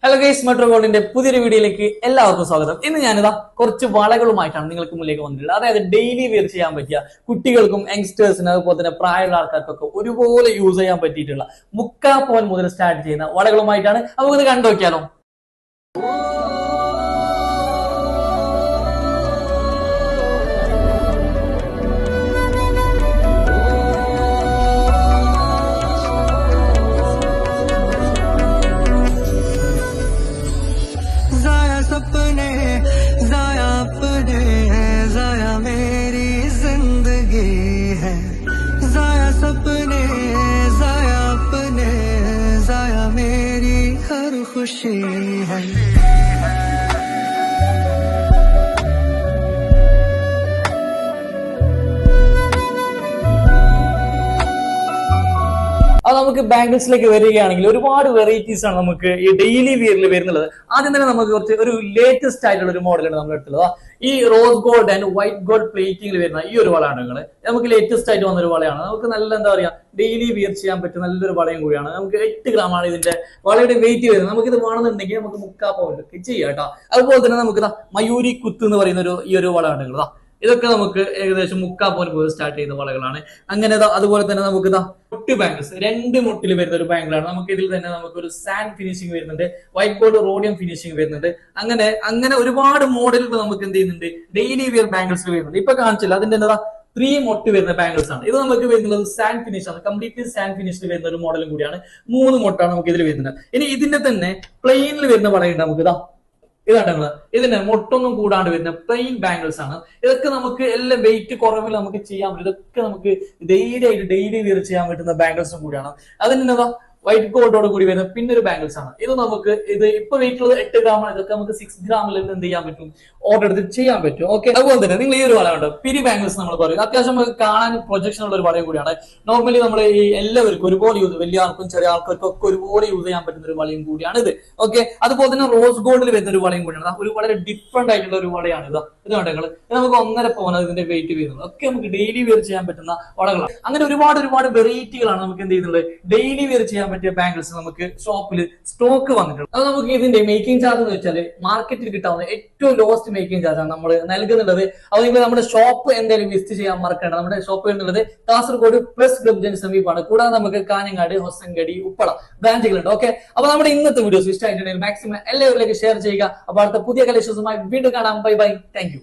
Hello guys, metro ഗോൾഡിന്റെ പുതിയൊരു വീഡിയോയിലേക്ക് എല്ലാവർക്കും സ്വാഗതം. ഇന്ന് ഞാനിതാ കുറച്ച് വളകളുമായിട്ടാണ് നിങ്ങൾക്ക് മുന്നിലേക്ക് വന്നിട്ടുള്ളത്. അതായത് ഡെയിലി വെയർ ചെയ്യാൻ പറ്റിയ കുട്ടികൾക്കും യങ്സ്റ്റേഴ്സിനും അതുപോലെ തന്നെ പ്രായമുള്ള ആൾക്കാർക്കൊക്കെ ഒരുപോലെ യൂസ് ചെയ്യാൻ പറ്റിയിട്ടുള്ള 3/4 പവൻ മുതൽ സ്റ്റാർട്ട് ചെയ്യുന്ന വളകളുമായിട്ടാണ്. നമുക്കിത് കണ്ടു നോക്കിയാലോ. सपने जाया अपने हैं, जाया मेरी जिंदगी है। जाया सपने जाया अपने, जाया मेरी हर खुशी है। അത് നമുക്ക് ബാംഗിൾസിലേക്ക് വരികയാണെങ്കിൽ ഒരുപാട് വെറൈറ്റീസ് ആണ് നമുക്ക് ഈ ഡെയിലി വിയറിൽ വരുന്നുള്ളത്. ആദ്യം തന്നെ നമുക്ക് കുറച്ച് ഒരു ലേറ്റസ്റ്റ് ആയിട്ടുള്ള ഒരു മോഡലാണ് നമ്മൾ എടുത്തുള്ളത്. ഈ rose gold and white gold പ്ലേറ്റിംഗിൽ വരുന്ന ഈ ഒരു വളയാണ് നമുക്ക് ലേറ്റസ്റ്റ് ആയിട്ട് വന്നൊരു വളയാണ്. നമുക്ക് നല്ല എന്താ പറയാ ഡെയിലി വിയർ ചെയ്യാൻ പറ്റുന്ന നല്ലൊരു വളയും കൂടിയാണ്. നമുക്ക് 8 ഗ്രാമാണ് ഇതിന്റെ വളയുടെ വെയിറ്റ് വരുന്നത്. നമുക്ക് ഇത് വേണമെന്നുണ്ടെങ്കിൽ നമുക്ക് 3/4 പവൻ ചെയ്യാം കേട്ടോ. അതുപോലെ തന്നെ നമുക്ക് മയൂരി കുത്ത് എന്ന് പറയുന്ന ഈ ഒരു വളയാണ്. ഇതൊക്കെ നമുക്ക് ഏകദേശം 3/4 പവൻ മുതൽ സ്റ്റാർട്ട് ചെയ്യുന്ന വളകളാണ്. അങ്ങനെ അതുപോലെ തന്നെ നമുക്ക് മുട്ട് ബാംഗിൾസ് 2 മുട്ടിൽ വരുന്ന ഒരു ബാംഗിളാണ്. നമുക്ക് ഇതിൽ തന്നെ നമുക്ക് ഒരു സാൻഡ് ഫിനിഷിംഗ് വരുന്നുണ്ട്, വൈറ്റ് ഗോൾഡ് റോഡിയം ഫിനിഷിംഗ് വരുന്നുണ്ട്. അങ്ങനെ ഒരുപാട് മോഡലുകൾ നമുക്ക് എന്ത് ചെയ്യുന്നുണ്ട് ഡെയിലി വിയർ ബാംഗിൾസ് വരുന്നുണ്ട്. ഇപ്പൊ കാണിച്ചില്ല അതിന്റെ 3 മുട്ട് വരുന്ന ബാംഗിൾസ് ആണ്. ഇത് നമുക്ക് വരുന്നത് സാൻഡ് ഫിനിഷ് ആണ്, കംപ്ലീറ്റ്ലി സാൻഡ് ഫിനിഷിൽ വരുന്ന ഒരു മോഡലും കൂടിയാണ്. 3 മുട്ടാണ് നമുക്ക് ഇതിൽ വരുന്നത്. ഇനി ഇതിന്റെ തന്നെ പ്ലെയിനിൽ വരുന്ന വളയുണ്ട്. നമുക്ക് ഇതാട്ടങ്ങള് ഇതിന്റെ മുട്ടൊന്നും കൂടാണ്ട് വരുന്ന പ്ലെയിൻ ബാംഗിൾസ് ആണ്. ഇതൊക്കെ നമുക്ക് എല്ലാം വെയിറ്റ് കുറവിൽ നമുക്ക് ചെയ്യാൻ പറ്റും. ഇതൊക്കെ നമുക്ക് ഡെയിലി വിയർ ചെയ്യാൻ പറ്റുന്ന ബാംഗിൾസും കൂടിയാണ്. അതിന് വൈറ്റ് ഗോൾഡോട് കൂടി വരുന്ന പിന്നെ ഒരു ബാംഗിൾസ് ആണ്. ഇത് ഇപ്പൊ വെയിറ്റ് ഉള്ളത് 8 ഗ്രാമാണ്. ഇതൊക്കെ നമുക്ക് 6 ഗ്രാമിൽ എന്ത് ചെയ്യാൻ പറ്റും, ഓർഡർ എടുത്ത് ചെയ്യാൻ പറ്റും. ഓക്കെ, അതുപോലെ തന്നെ നിങ്ങൾ ഈ ഒരു വളയുണ്ട് പിരി ബാംഗിൾസ് നമ്മൾ പറയും. അത്യാവശ്യം നമുക്ക് കാണാൻ പ്രൊജക്ഷൻ ഉള്ള ഒരു വളയും കൂടിയാണ്. നോർമലി നമ്മൾ ഈ എല്ലാവർക്കും ഒരുപോലെ വലിയ ആൾക്കും ചെറിയ ആൾക്കാർക്കും ഒക്കെ ഒരുപോലെ യൂസ് ചെയ്യാൻ പറ്റുന്ന ഒരു വളയും കൂടിയാണ് ഇത്. ഓക്കെ, അതുപോലെ തന്നെ റോസ് ഗോൾഡിൽ വരുന്ന ഒരു വളയും കൂടിയാണ്. ഒരു വളരെ ഡിഫറെന്റ് ആയിട്ടുള്ള ഒരു വളയാണ് ഇത് കണ്ടെങ്കിൽ ഇത് നമുക്ക് 1.5 പവൻ ഇതിന്റെ വെയിറ്റ് വരുന്നത്. ഒക്കെ നമുക്ക് ഡെയിലി വിയർ ചെയ്യാൻ പറ്റുന്ന വളകളാണ്. അങ്ങനെ ഒരുപാട് വെറൈറ്റികളാണ് നമുക്ക് എന്ത് ചെയ്യുന്നത് ഡെയിലി വിയർ ചെയ്യാൻ പറ്റിയ ബാംഗിൾസ് നമുക്ക് ഷോപ്പിൽ സ്റ്റോക്ക് വന്നിട്ടുണ്ട്. അത് നമുക്ക് ഇതിന്റെ മേക്കിംഗ് ചാർജ് എന്ന് വെച്ചാൽ മാർക്കറ്റിൽ കിട്ടാവുന്ന ഏറ്റവും ലോസ്റ്റ് മേക്കിംഗ് ചാർജ് ആണ് നമ്മൾ നൽകുന്നുള്ളത്. അത് നിങ്ങൾ നമ്മുടെ ഷോപ്പ് എന്തായാലും വിസിറ്റ് ചെയ്യാൻ മറക്കേണ്ട. നമ്മുടെ ഷോപ്പ് എന്നുള്ളത് കാസർഗോഡ് പ്ലസ് ഗബ്ജന് സമീപമാണ്. കൂടാതെ നമുക്ക് കാഞ്ഞങ്ങാട്, ഹൊസങ്കടി, ഉപ്പള ബ്രാഞ്ചുകളുണ്ട്. ഓക്കെ, അപ്പൊ നമ്മുടെ ഇന്നത്തെ വീഡിയോസ് ഇഷ്ടമായിട്ടുണ്ടെങ്കിൽ മാക്സിമം എല്ലാവരിലേക്ക് ഷെയർ ചെയ്യുക. അപ്പൊ അടുത്ത പുതിയ കളക്ഷൻസുമായി വീണ്ടും കാണാം. Bye bye, thank you.